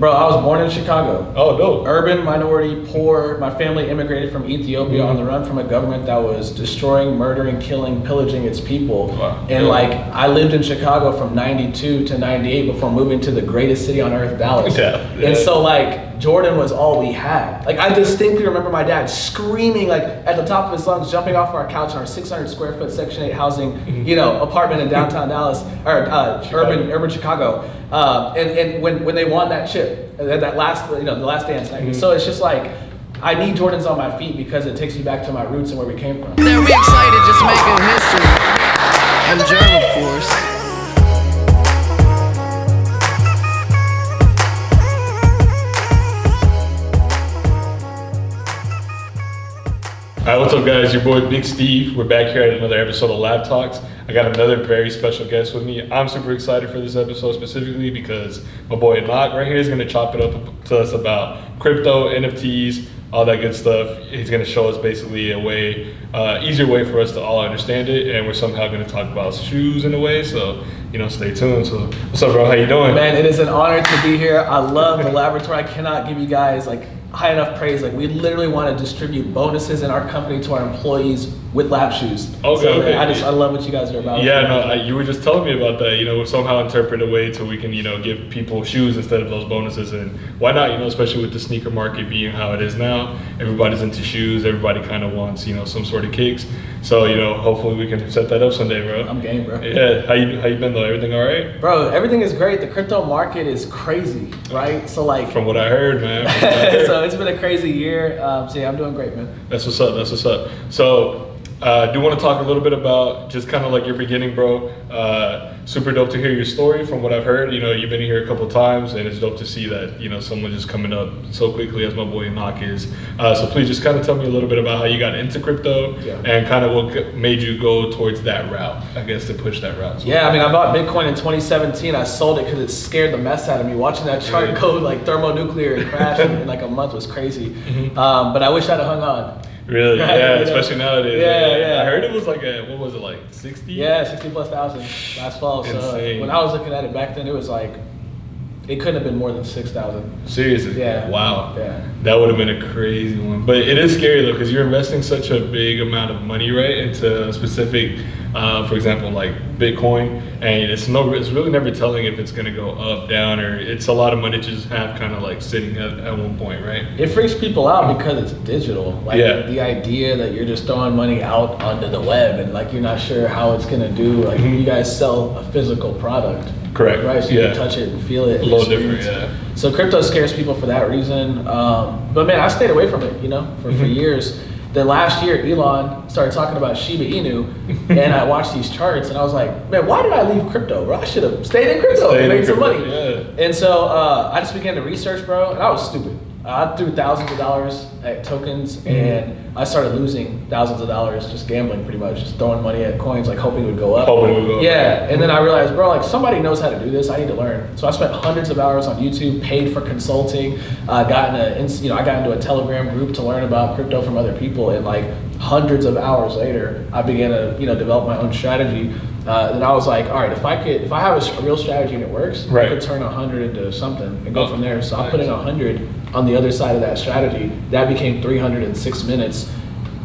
Bro, I was born in Chicago. Oh, dope. Urban, minority, poor. My family immigrated from Ethiopia on the run from a government that was destroying, murdering, killing, pillaging its people. Wow. And like, I lived in Chicago from 92 to 98 before moving to the greatest city on earth, Dallas. And so like, Jordan was all we had. Like, I distinctly remember my dad screaming like at the top of his lungs, jumping off our couch in our 600 square foot Section 8 housing, you know, apartment in downtown Dallas, or urban Chicago. And when they won that chip, that last, you know, the last dance. So it's just like, I need Jordans on my feet because it takes me back to my roots and where we came from. They're excited just making history. And Germ, of course. Alright, what's up guys? Your boy Big Steve. We're back here at another episode of LabTalks. I got another very special guest with me. I'm super excited for this episode specifically because my boy Henok right here is going to chop it up to us about crypto, NFTs, all that good stuff. He's going to show us basically a way, easier way for us to all understand it, and we're somehow going to talk about shoes in a way, so you know, stay tuned. So what's up, bro? How you doing? Man, it is an honor to be here. I love the laboratory. I cannot give you guys like high enough praise. Like, we literally want to distribute bonuses in our company to our employees with lab shoes. Okay. I love what you guys are about. Yeah, no, you were just telling me about that. You know, somehow interpret a way so we can, you know, give people shoes instead of those bonuses. And why not? You know, especially with the sneaker market being how it is now, everybody's into shoes. Everybody kind of wants, you know, some sort of kicks. So, you know, hopefully we can set that up someday, bro. I'm game, bro. Yeah. How you been though? Everything all right? Bro, everything is great. The crypto market is crazy, right? So like, from what I heard, man. So it's been a crazy year. So yeah, I'm doing great, man. That's what's up. That's what's up. So. I do want to talk a little bit about just kind of like your beginning, bro. Super dope to hear your story from what I've heard. You know, you've been here a couple of times, and it's dope to see that, you know, someone just coming up so quickly as my boy Henok is. So please just kind of tell me a little bit about how you got into crypto and kind of what made you go towards that route, I guess, to push that route. So yeah, I mean, I bought Bitcoin in 2017. I sold it because it scared the mess out of me. Watching that chart go like thermonuclear and crash in like a month was crazy. But I wish I'd have hung on. Really? Yeah, especially nowadays. Yeah. I heard it was like what was it, like 60? Yeah, 60,000+ last fall. Insane. So when I was looking at it back then, it was like, it couldn't have been more than 6,000. Seriously? Yeah. Wow. Yeah. That would have been a crazy one. But it is scary though, because you're investing such a big amount of money, right, into a specific, for example, like Bitcoin, and it's really never telling if it's going to go up, down, or it's a lot of money to just have kind of like sitting at one point, right? It freaks people out because it's digital. Like the idea that you're just throwing money out onto the web and like you're not sure how it's going to do. Like you guys sell a physical product. Correct. Right, so you can touch it and feel it. A little different, yeah. So crypto scares people for that reason. But man, I stayed away from it, you know, for years. Then last year, Elon started talking about Shiba Inu, and I watched these charts, and I was like, man, why did I leave crypto, bro? I should have stayed in crypto and made some money. Yeah. And so I just began to research, bro, and I was stupid. I threw thousands of dollars at tokens, and I started losing thousands of dollars just gambling, pretty much, just throwing money at coins, like hoping it would go up. Yeah, and then I realized, bro, like somebody knows how to do this. I need to learn. So I spent hundreds of hours on YouTube, paid for consulting. I got into a Telegram group to learn about crypto from other people, and like hundreds of hours later, I began to develop my own strategy. And I was like, all right, if I have a real strategy and it works, I could turn 100 into something and go from there. So I put in 100 on the other side of that strategy. That became 300 in 6 minutes,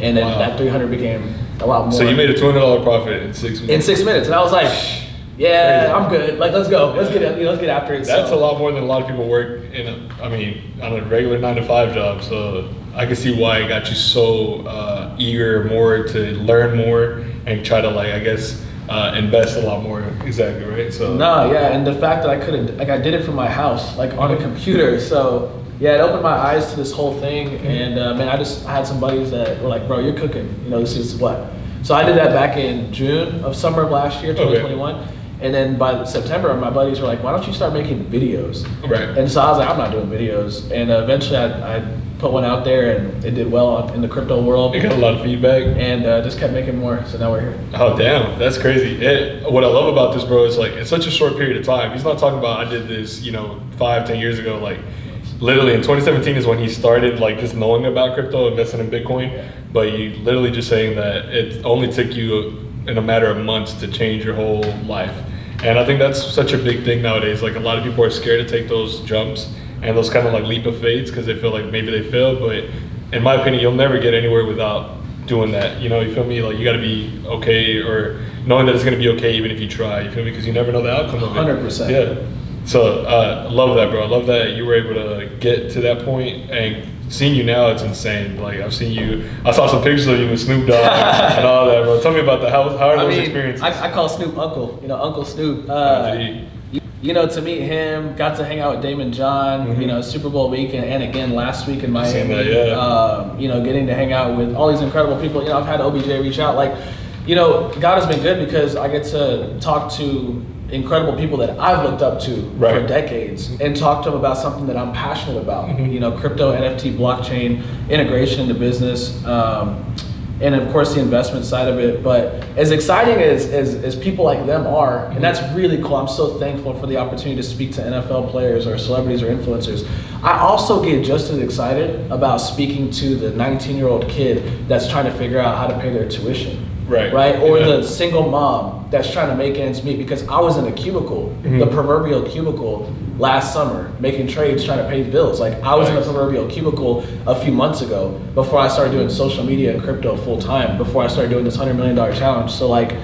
and then that 300 became a lot more. So you made a $200 profit in 6 minutes. In 6 minutes, and I was like, yeah, I'm good. Like, let's go. Let's get after it. That's a lot more than a lot of people work on a regular 9-to-5 job. So I can see why it got you so eager more to learn more and try to invest a lot more. Exactly, right? So and the fact that I did it from my house, like on a computer. So yeah, it opened my eyes to this whole thing. And man, I had some buddies that were like, bro, you're cooking. This is what. So I did that back in summer of last year, 2021. Okay. And then by September, my buddies were like, why don't you start making videos? Right. And so I was like, I'm not doing videos. And eventually I put one out there, and it did well in the crypto world. You got a lot of feedback. And just kept making more, so now we're here. Oh, damn, that's crazy. What I love about this, bro, is like, it's such a short period of time. He's not talking about I did this, 5-10 years ago. Like, literally in 2017 is when he started, like, just knowing about crypto, investing in Bitcoin. Yeah. But you literally just saying that it only took you in a matter of months to change your whole life. And I think that's such a big thing nowadays. Like, a lot of people are scared to take those jumps and those kind of like leap of faiths because they feel like maybe they failed. But in my opinion, you'll never get anywhere without doing that. You know, you feel me? Like you got to be okay, or knowing that it's going to be okay even if you try. You feel me? Because you never know the outcome of it. 100%. Yeah. So I love that, bro. I love that you were able to get to that point, and seeing you now, it's insane. Like I've seen you. I saw some pictures of you with Snoop Dogg and all that, bro. Tell me about that. How are those experiences? I call Snoop Uncle. You know, Uncle Snoop. You know, to meet him, got to hang out with Damon John. You know, Super Bowl weekend, and again last week in Miami. That, yeah. You know, getting to hang out with all these incredible people. You know, I've had OBJ reach out. Like, you know, God has been good because I get to talk to incredible people that I've looked up to for decades and talk to them about something that I'm passionate about. You know, crypto, NFT, blockchain, integration into business, and of course the investment side of it. But as exciting as people like them are, and that's really cool, I'm so thankful for the opportunity to speak to NFL players or celebrities or influencers. I also get just as excited about speaking to the 19-year-old kid that's trying to figure out how to pay their tuition. Right? Or the single mom that's trying to make ends meet, because I was in a cubicle, the proverbial cubicle last summer, making trades, trying to pay bills. Like I was in a proverbial cubicle a few months ago before I started doing social media and crypto full time, before I started doing this $100 million challenge. So like,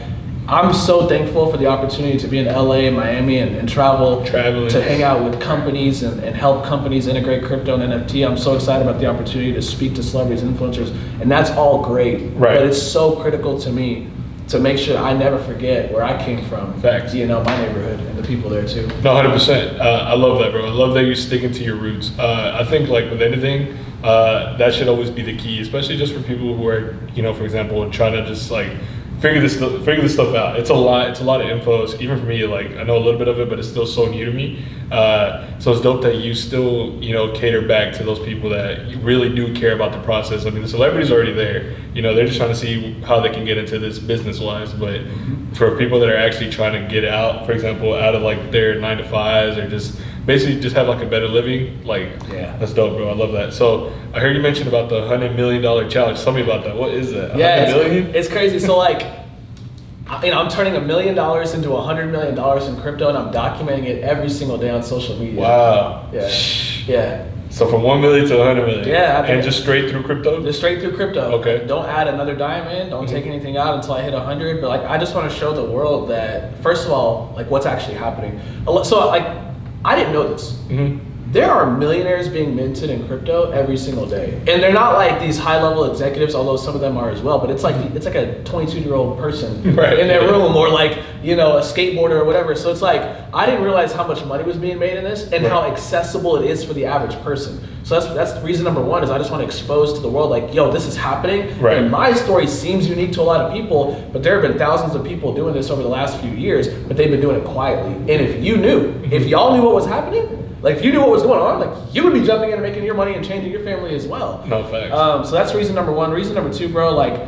I'm so thankful for the opportunity to be in LA and Miami and traveling to hang out with companies and help companies integrate crypto and NFT. I'm so excited about the opportunity to speak to celebrities and influencers, and that's all great. But it's so critical to me to make sure I never forget where I came from. Facts. You know, my neighborhood and the people there too. No, 100%. I love that, bro. I love that you're sticking to your roots. I think like with anything, that should always be the key, especially just for people who are, you know, for example, trying to just like figure this stuff out. It's a lot of info. So even for me, like I know a little bit of it, but it's still so new to me. So it's dope that you still, you know, cater back to those people that really do care about the process. I mean, the celebrity's already there. You know, they're just trying to see how they can get into this business-wise. But for people that are actually trying to get out, for example, out of like their 9-to-5s, or just basically just have like a better living, like that's dope, bro. I love that. So I heard you mention about the $100 million challenge. Tell me about that. What is that? Yeah, $100 million? It's crazy. So like, you know, I'm turning $1 million into $100 million in crypto, and I'm documenting it every single day on social media. Wow. Yeah. So from 1 million to 100 million. Yeah. And just straight through crypto? Just straight through crypto. Okay. Don't add another dime in. Don't take anything out until I hit 100. But like, I just want to show the world that, first of all, like what's actually happening. So like, I didn't know this. There are millionaires being minted in crypto every single day, and they're not like these high-level executives, although some of them are as well. But it's like a 22-year-old person in their room, or like, you know, a skateboarder or whatever. So it's like, I didn't realize how much money was being made in this, and how accessible it is for the average person. So that's reason number one, is I just want to expose to the world, like, yo, this is happening. And my story seems unique to a lot of people, but there have been thousands of people doing this over the last few years, but they've been doing it quietly. And if you knew, if y'all knew what was happening, like if you knew what was going on, like you would be jumping in and making your money and changing your family as well. No, facts. So that's reason number one. Reason number two, bro, like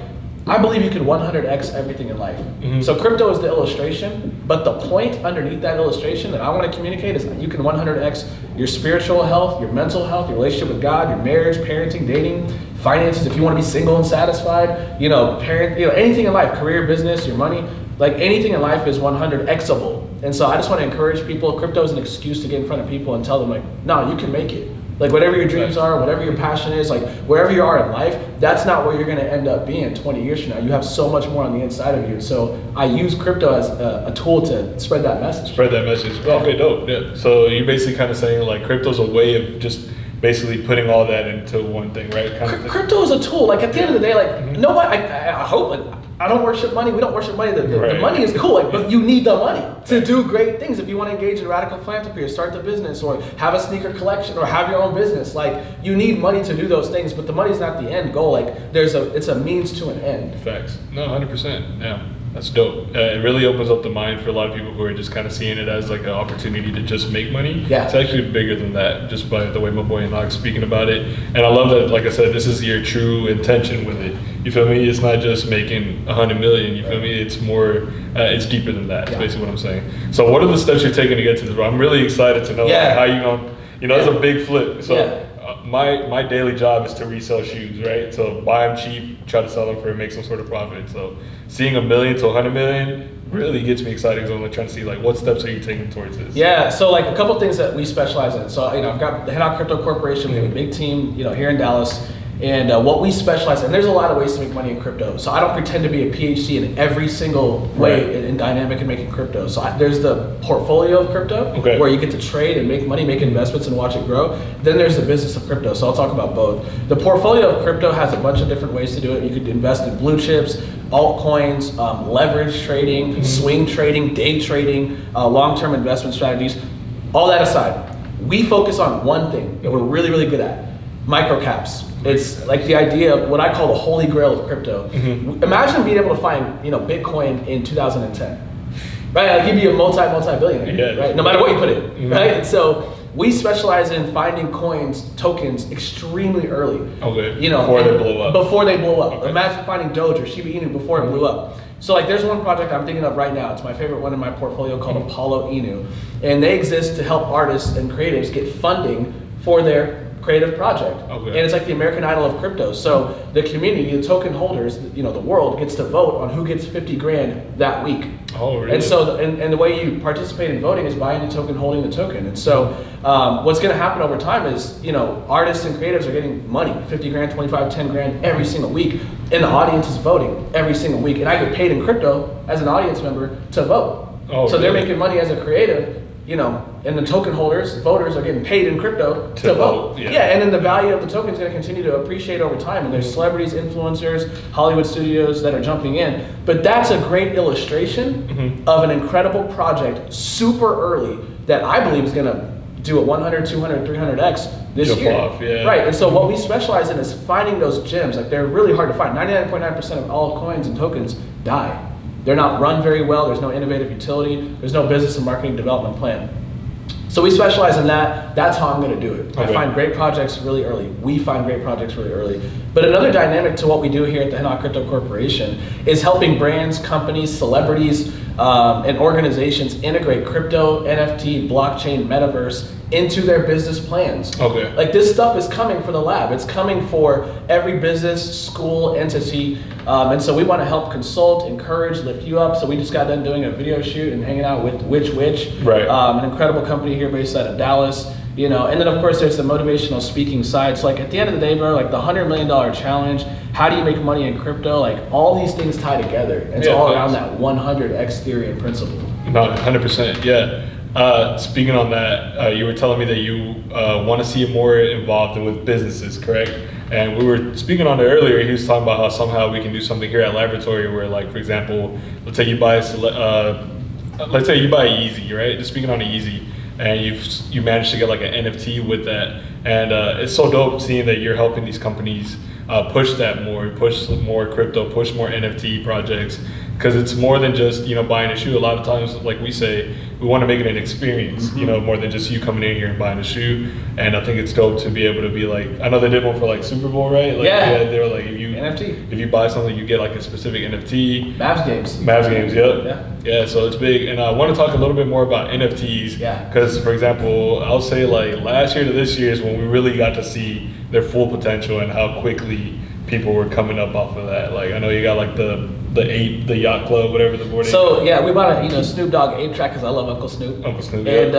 I believe you can 100x everything in life. So crypto is the illustration, but the point underneath that illustration that I want to communicate is you can 100x your spiritual health, your mental health, your relationship with God, your marriage, parenting, dating, finances, if you want to be single and satisfied, you know, anything in life, career, business, your money, like anything in life is 100xable. And so I just want to encourage people. Crypto is an excuse to get in front of people and tell them like, no, you can make it. Like whatever your dreams are, whatever your passion is, like wherever you are in life, that's not where you're going to end up being 20 years from now. You have so much more on the inside of you. So I use crypto as a tool to spread that message. Yeah. Okay, dope. Yeah. So you're basically kind of saying like crypto's a way of just basically putting all that into one thing, right? Crypto is a tool. Like at the end of the day, like nobody, I hope, like I don't worship money. We don't worship money. The money is cool, like, but you need the money to do great things. If you want to engage in radical philanthropy or start the business or have a sneaker collection or have your own business, like you need money to do those things. But the money's not the end goal. Like it's a means to an end. Facts. No, 100%. Yeah. That's dope. It really opens up the mind for a lot of people who are just kind of seeing it as like an opportunity to just make money. Yeah. It's actually bigger than that, just by the way my boy Henok's speaking about it. And I love that, like I said, this is your true intention with it. You feel me? It's not just making 100 million. You feel me? It's more, it's deeper than that. That's basically what I'm saying. So what are the steps you're taking to get to this, bro? I'm really excited to know how you going, you know, it's a big flip. So my daily job is to resell shoes, right? So buy them cheap, try to sell them for make some sort of profit. So seeing $1 million to 100 million, really gets me excited because I'm like trying to see like what steps are you taking towards this? Yeah, so like a couple things that we specialize in. So I've got the Henok Crypto Corporation. We have a big team, here in Dallas. And what we specialize in, there's a lot of ways to make money in crypto. So I don't pretend to be a PhD in every single way in dynamic and making crypto. So there's the portfolio of crypto, where you get to trade and make money, make investments and watch it grow. Then there's the business of crypto. So I'll talk about both. The portfolio of crypto has a bunch of different ways to do it. You could invest in blue chips, altcoins, leverage trading, swing trading, day trading, long-term investment strategies. All that aside, we focus on one thing that we're really, really good at: microcaps. It's like the idea of what I call the holy grail of crypto. Imagine being able to find, Bitcoin in 2010, right? Like you'd be a multi-billionaire, right? No matter what you put in, right? And so we specialize in finding tokens extremely early. Before they blow up. Before they blow up. Imagine finding Doge or Shiba Inu before it blew up. So like there's one project I'm thinking of right now. It's my favorite one in my portfolio called Apollo Inu. And they exist to help artists and creatives get funding for their creative project. And it's like the American Idol of crypto. So the community, the token holders, the world gets to vote on who gets 50 grand that week. Oh, really? And so, and the way you participate in voting is buying the token, holding the token. And so what's gonna happen over time is, artists and creatives are getting money, 50 grand, 25, 10 grand every single week. And the audience is voting every single week. And I get paid in crypto as an audience member to vote. So they're making money as a creative, and the token holders, voters are getting paid in crypto to vote. And then the value of the token is going to continue to appreciate over time. And there's celebrities, influencers, Hollywood studios that are jumping in. But that's a great illustration of an incredible project, super early, that I believe is going to do a 100, 200, 300x this year. Right, and so what we specialize in is finding those gems. Like they're really hard to find. 99.9% of all coins and tokens die. They're not run very well, there's no innovative utility, there's no business and marketing development plan. So we specialize in that. That's how I'm gonna do it. I find great projects really early. We find great projects really early. But another dynamic to what we do here at the Henok Crypto Corporation is helping brands, companies, celebrities, and organizations integrate crypto, NFT, blockchain, metaverse into their business plans. Like this stuff is coming for the lab. It's coming for every business, school, entity. And so we want to help consult, encourage, lift you up. So we just got done doing a video shoot and hanging out with Which, an incredible company here based out of Dallas. And then of course there's the motivational speaking side. So like at the end of the day, bro, like the $100 million challenge, how do you make money in crypto? Like all these things tie together. And it's all around that 100x theory and principle. No, 100%, speaking on that, you were telling me that you want to see it more involved with businesses, correct? And we were speaking on it earlier. He was talking about how somehow we can do something here at Laboratory where, like, for example, let's say you buy Yeezy, right? Just speaking on a Yeezy, and you managed to get like an NFT with that, and it's so dope seeing that you're helping these companies push that more, push more crypto, push more NFT projects. Because it's more than just buying a shoe. A lot of times, like we say, we want to make it an experience, more than just you coming in here and buying a shoe. And I think it's dope to be able to be like, I know they did one for like Super Bowl, right? Like, they were like, if you buy something, you get like a specific NFT. Mavs games, yep. So it's big. And I want to talk a little bit more about NFTs. Because for example, I'll say like last year to this year is when we really got to see their full potential and how quickly people were coming up off of that. Like I know you got like the yacht club, whatever the board is. So yeah, we bought a Snoop Dogg 8-track because I love Uncle Snoop. And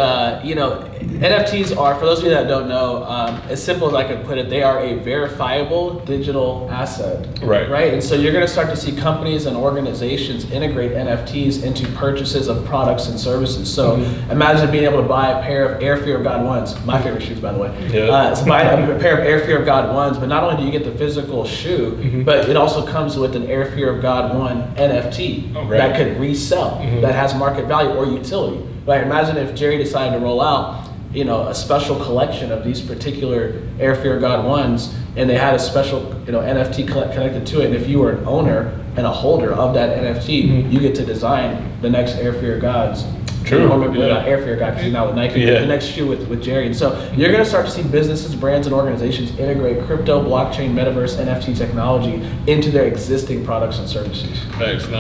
NFTs are, for those of you that don't know, as simple as I could put it, they are a verifiable digital asset. Right. And so you're going to start to see companies and organizations integrate NFTs into purchases of products and services. So imagine being able to buy a pair of Air Fear of God 1s, my favorite shoes by the way. So buy a pair of Air Fear of God 1s, but not only do you get the physical shoe, but it also comes with an Air Fear of God 1 NFT that could resell, that has market value or utility. Right? Imagine if Jerry decided to roll out, a special collection of these particular Air Fear God 1s, and they had a special, NFT connected to it. And if you were an owner and a holder of that NFT, you get to design the next Air Fear Gods. Or maybe not Air Fear God because he's now with Nike. The next shoe with Jerry. And so you're going to start to see businesses, brands, and organizations integrate crypto, blockchain, metaverse, NFT technology into their existing products and services. Thanks. No,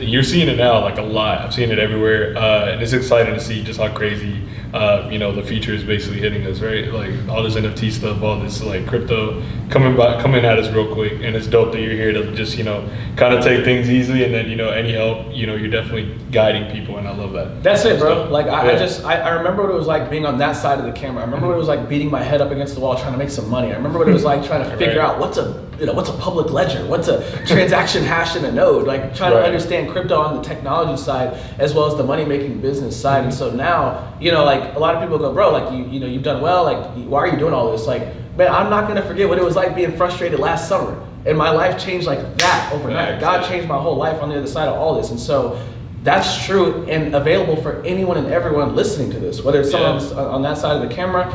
you're seeing it now like a lot. I'm seeing it everywhere, and it's exciting to see just how crazy the future is basically hitting us, right? Like all this NFT stuff, all this like crypto coming at us real quick, and it's dope that you're here to just kind of take things easily, and then any help, you're definitely guiding people, and I love that. That's it, bro. Like I remember what it was like being on that side of the camera. I remember what it was like beating my head up against the wall trying to make some money. I remember what it was like trying to figure out what's a public ledger, what's a transaction hash in a node, like trying to understand crypto on the technology side as well as the money making business side. And so now, like a lot of people go, bro, like you've done well, like why are you doing all this? Like, man, I'm not gonna forget what it was like being frustrated last summer. And my life changed like that overnight. God changed my whole life on the other side of all this. And so that's true and available for anyone and everyone listening to this, whether it's someone on that side of the camera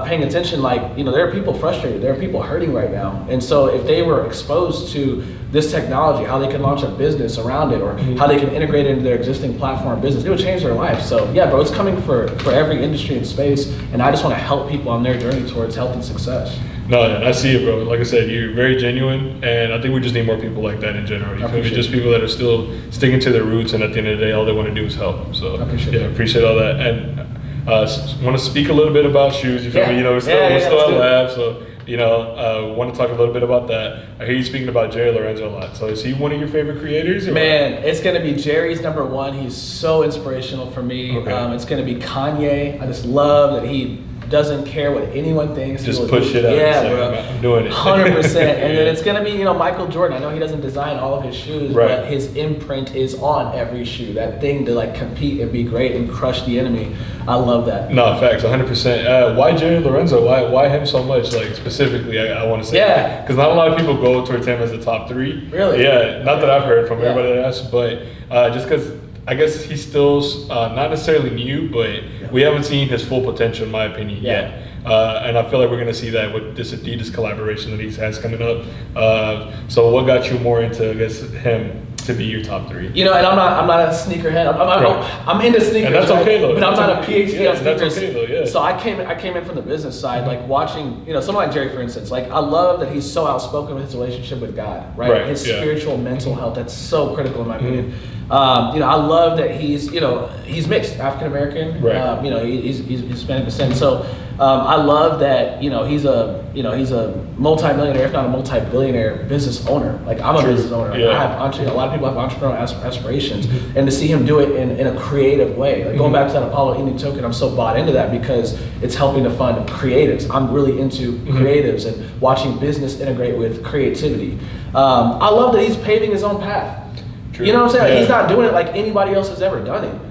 paying attention. Like, there are people frustrated, there are people hurting right now. And so if they were exposed to this technology, how they can launch a business around it, or how they can integrate it into their existing platform business, it would change their life. So yeah, bro, it's coming for every industry and space, and I just want to help people on their journey towards health and success. No, I see it, bro. Like I said, you're very genuine, and I think we just need more people like that in general. Just people that are still sticking to their roots, and at the end of the day, all they want to do is help. So I appreciate all that. And want to speak a little bit about shoes. You feel me? We're still at Lab, so want to talk a little bit about that. I hear you speaking about Jerry Lorenzo a lot. So is he one of your favorite creators? Man, it's going to be Jerry's number one. He's so inspirational for me. Okay. It's going to be Kanye. I just love that he doesn't care what anyone thinks. Just push it out. Yeah, bro. I'm doing it. 100%. And then it's going to be, Michael Jordan. I know he doesn't design all of his shoes, but his imprint is on every shoe. That thing to like compete and be great and crush the enemy. I love that. No, facts, 100%. Why Jerry Lorenzo? Why him so much? Like specifically, I want to say. Yeah. Because not a lot of people go towards him as a top 3. Really? Yeah. Not that I've heard from everybody that asks, but just because I guess he's still not necessarily new, but we haven't seen his full potential, in my opinion, yet. And I feel like we're going to see that with this Adidas collaboration that he has coming up. So what got you more into, I guess, him to be your top 3? And I'm not a sneakerhead. I'm into sneakers. And that's okay though. But I'm not a PhD on sneakers. That's okay though. Yeah. So I came in from the business side, like watching, someone like Jerry, for instance. Like I love that he's so outspoken with his relationship with God, right? His spiritual, mental health. That's so critical in my opinion. I love that he's mixed, African American. Right. He's Hispanic descent. So I love that he's a multi-millionaire, if not a multi-billionaire business owner. Like I'm a business owner. Like, I have a lot of people have entrepreneurial aspirations, and to see him do it in a creative way. Like going back to that Apollo Eni token, I'm so bought into that because it's helping to fund creatives. I'm really into creatives and watching business integrate with creativity. I love that he's paving his own path. True. You know what I'm saying? Like, he's not doing it like anybody else has ever done it.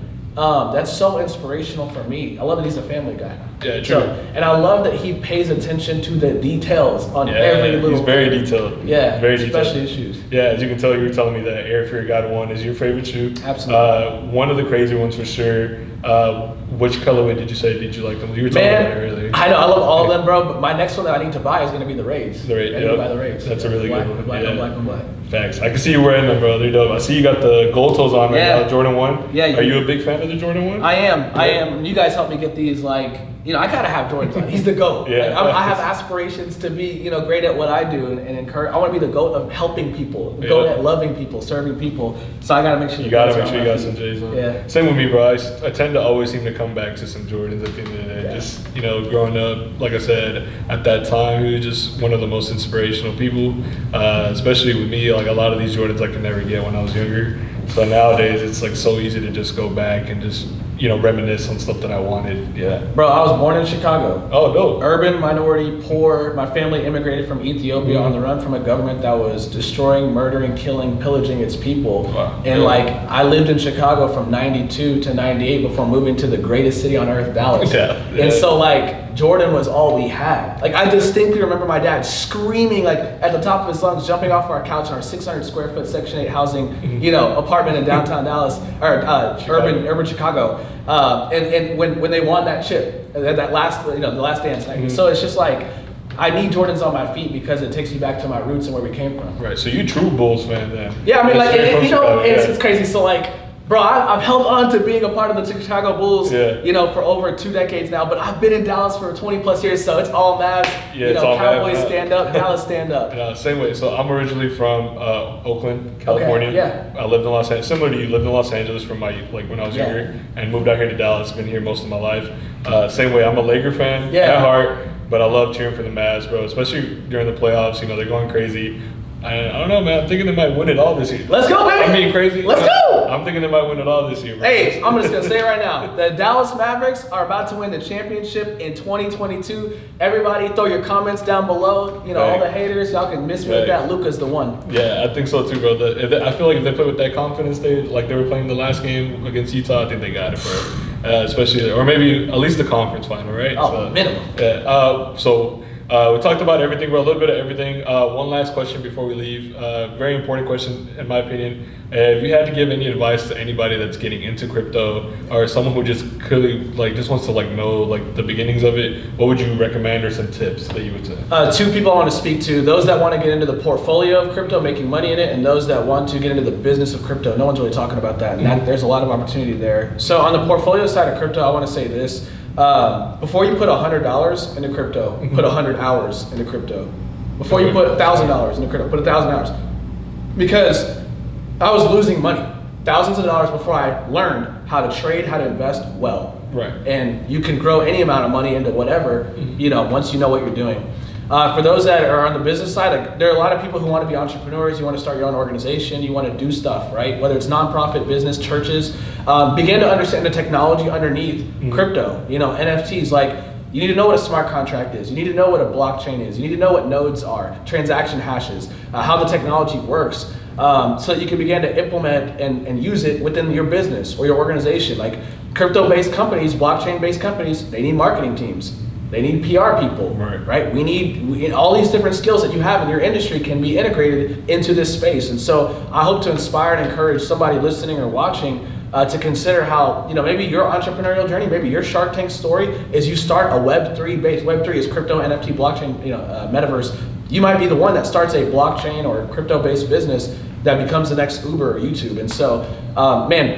That's so inspirational for me. I love that he's a family guy. Yeah, true. And I love that he pays attention to the details on every little He's very detailed. Yeah, very especially detailed. his shoes. Yeah, as you can tell, you were telling me that Air Fear God 1 is your favorite shoe. Absolutely. One of the crazy ones for sure. Which colorway did you like them? You were talking about it earlier. I know, I love all of them, bro, but my next one that I need to buy is going to be the Raids. The Raids, I need to buy the Raids. That's a really good one. Black on black. Facts. I can see you wearing them, bro. They're dope. I see you got the gold toes on right now, Jordan 1. Yeah. Are you a big fan of the Jordan 1? I am. You guys helped me get these, like, I gotta have Jordans on. He's the GOAT. Yeah. Like, I have aspirations to be, great at what I do and encourage. I want to be the GOAT of helping people, the GOAT at loving people, serving people. So I gotta make sure you gotta make sure you got some J's on. Yeah. Same with me, bro. I tend to always seem to come back to some Jordans at the end of the day. Yeah. Just growing up, like I said, at that time, he was just one of the most inspirational people. Especially with me, like a lot of these Jordans I could never get when I was younger. So nowadays, it's like so easy to just go back and just reminisce on stuff that I wanted. Yeah. Bro, I was born in Chicago. Oh, dope. Urban, minority, poor. My family immigrated from Ethiopia on the run from a government that was destroying, murdering, killing, pillaging its people. Wow. And I lived in Chicago from 92 to 98 before moving to the greatest city on earth, Dallas. Yeah. And so Jordan was all we had. Like I distinctly remember my dad screaming at the top of his lungs, jumping off our couch in our 600 square foot Section 8 housing, apartment in downtown Dallas, or urban Chicago. And when they won that chip, that last, the last dance. So it's just I need Jordans on my feet because it takes me back to my roots and where we came from. Right. So you true Bulls fan then? Yeah, I mean, it's crazy. So Bro, I've held on to being a part of the Chicago Bulls, Yeah. you know, for over 2 decades now. But I've been in Dallas for 20 plus years, so it's all Mavs. Yeah, you it's know, all Cowboys Mavs. stand up, Dallas stand up. Yeah, same way. So I'm originally from Oakland, California. Okay, yeah. I lived in Los Angeles, similar to you, lived in Los Angeles from my when I was Yeah. younger, and moved out here to Dallas. Been here most of my life. Same way. I'm a Laker fan Yeah. at heart, but I love cheering for the Mavs, bro. Especially during the playoffs. You know, they're going crazy. I don't know, man. I'm thinking they might win it all this year. Let's go, baby. I'm being crazy. Let's go. I'm thinking they might win it all this year, bro. Hey, I'm just gonna say it right now. The Dallas Mavericks are about to win the championship in 2022. Everybody, throw your comments down below. You know, all the haters, y'all can miss me with that. Luka's the one. Yeah, I think so too, bro. I feel like if they play with that confidence, they were playing the last game against Utah. I think they got it, bro. Especially, or maybe at least the conference final, right? Oh, minimum. Yeah. We talked about everything, bro. A little bit of everything. One last question before we leave. Very important question, in my opinion. If you had to give any advice to anybody that's getting into crypto, or someone who just clearly just wants to know the beginnings of it, what would you recommend, or some tips that you would say? 2 people I want to speak to: those that want to get into the portfolio of crypto, making money in it, and those that want to get into the business of crypto. No one's really talking about that, and there's a lot of opportunity there. So on the portfolio side of crypto, I want to say this. Before you put $100 into crypto, put 100 hours into crypto. Before you put $1,000 into crypto, put 1,000 hours. Because I was losing money, thousands of dollars, before I learned how to trade, how to invest well. Right. And you can grow any amount of money into whatever, once you know what you're doing. For those that are on the business side, there are a lot of people who want to be entrepreneurs. You want to start your own organization. You want to do stuff, right? Whether it's nonprofit, business, churches, begin to understand the technology underneath crypto. NFTs. You need to know what a smart contract is. You need to know what a blockchain is. You need to know what nodes are, transaction hashes, how the technology works, so that you can begin to implement and use it within your business or your organization. Like crypto-based companies, blockchain-based companies, they need marketing teams. They need PR people, right? We need all these different skills that you have in your industry can be integrated into this space. And so I hope to inspire and encourage somebody listening or watching to consider how, maybe your entrepreneurial journey, maybe your Shark Tank story is you start a Web3 is crypto, NFT, blockchain, metaverse. You might be the one that starts a blockchain or crypto-based business that becomes the next Uber or YouTube. And so,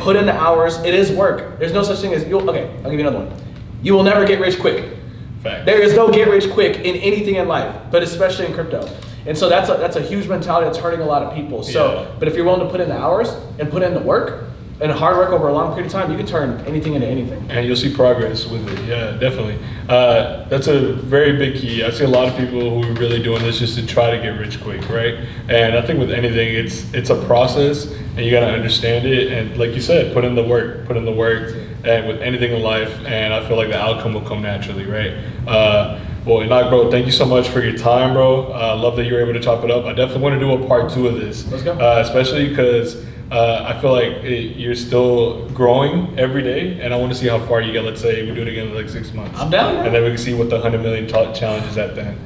put in the hours. It is work. There's no such thing as, okay, I'll give you another one. You will never get rich quick. Fact. There is no get rich quick in anything in life, but especially in crypto. And so that's a huge mentality that's hurting a lot of people. So, but if you're willing to put in the hours and put in the work and hard work over a long period of time, you can turn anything into anything. And you'll see progress with it. Yeah, definitely. That's a very big key. I see a lot of people who are really doing this just to try to get rich quick, right? And I think with anything, it's a process, and you got to understand it. And like you said, put in the work, and with anything in life. And I feel like the outcome will come naturally, right? Well, Henok, bro, thank you so much for your time, bro. Love that you were able to chop it up. I definitely want to do a part 2 of this. Let's go. Especially because I feel like you're still growing every day, and I want to see how far you get. Let's say we do it again in 6 months. I'm down. And then we can see what the 100 million challenge is at then.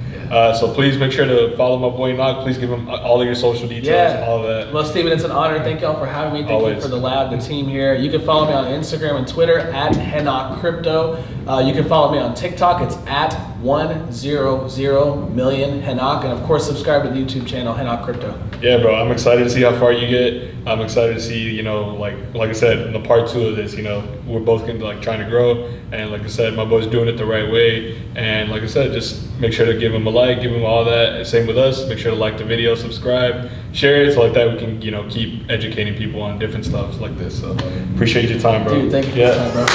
So please make sure to follow my boy Henok. Please give him all of your social details, all of that. Well, Steven, it's an honor. Thank y'all for having me. Thank Always. you for the lab, the team here. You can follow me on Instagram and Twitter at Henok Crypto. You can follow me on TikTok. It's at 100million Henok. And of course, subscribe to the YouTube channel, Henok Crypto. Yeah, bro. I'm excited to see how far you get. I'm excited to see, like I said, in the part 2 of this, we're both trying to grow. And like I said, my boy's doing it the right way. And like I said, just make sure to give him a like, give him all that. Same with us. Make sure to like the video, subscribe, share it, so like that we can, keep educating people on different stuff like this. So appreciate your time, bro. Dude, thank you for your time, bro.